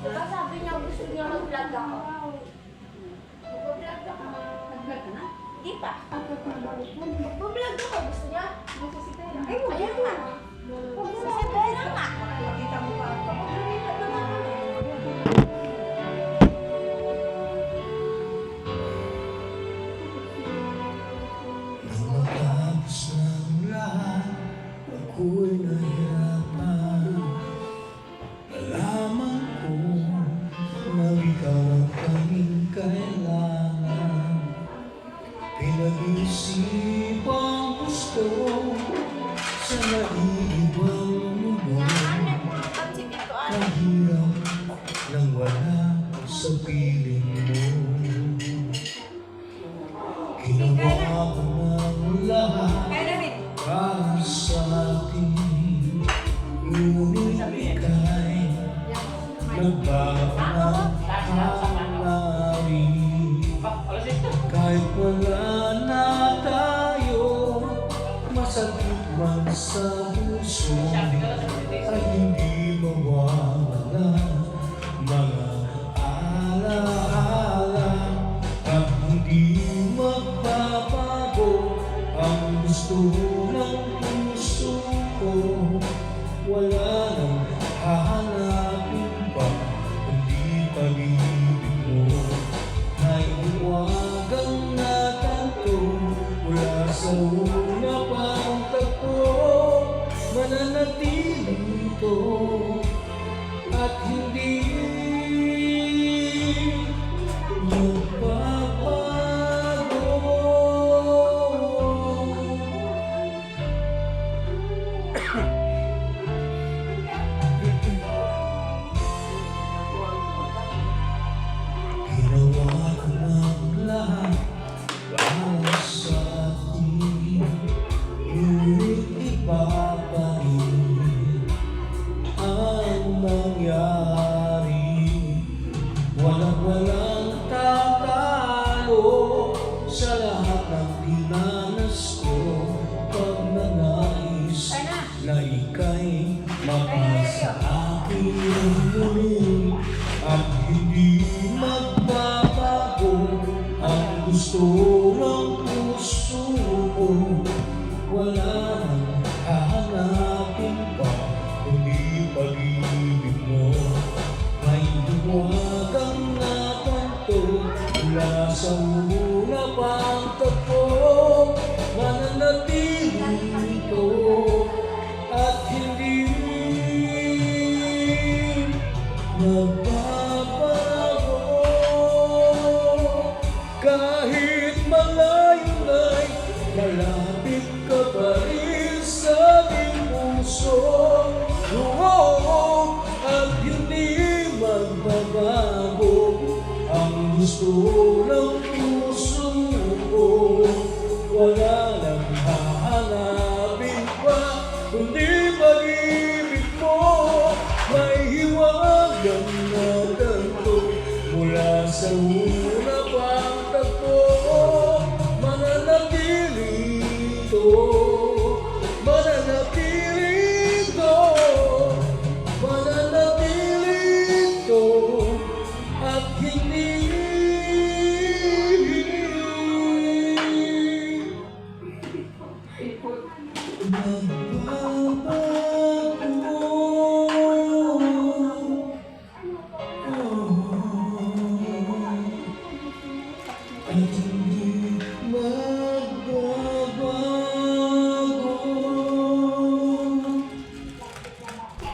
Diba sabi niya gusto niya mag-vlog ako? Mag-vlog ako. Nag-vlog ka na? Di pa. Mag-vlog ako. Gusto niya? Ay, wag Ayan na. nga. Si Pera nga. Makita mo pa ako. Mag-vlog naman kami. Nang matapos ng lahat, ako'y nahirapan. Nalaman ko na ikaw ang tanging kailangan. Pinag-iisipang gusto sa naiibang mundo. Pansin ito ah. Mahirap nang wala sa piling mo. Ginawa ko ng lahat Kaya David, para sa atin. Ngunit ika'y nagbago ng hangarin. Kahit wala na tayo, masakit man sa puso, ay hindi mawawala mga alaala. At hindi magbabago ang gusto ng puso ko. Wala nang hahanapin pa, kundi pag-ibig mo. Naiiwagang natanto mula sa una pang tagpo. Mananatili ito at hindi magbabago. Ginawa ko ng lahat para sa atin. Ngunit iba pa rin ang nangyari. Walang tatalo sa lahat ng dinanas ko. Pag nanais na ika'y mapasa akin muli, at hindi magbabago ang gusto ng puso ko. Wala nang hahanapin pa, kundi pag-ibig mo. May duwagang natanto mula sa una pang tagpo. Mananatili ito at hindi magbabago. Kahit malayo na'y malapit ka pa rin sa aking puso. Oo, at hindi magbabago ang gusto ng puso ko. Wala nang hahanapin pa, kundi pag-ibig mo. May hiwagang natanto mula sa una pang tagpo. Mananatili ito, mananatili ito, mananatili ito, at hindi magbabago.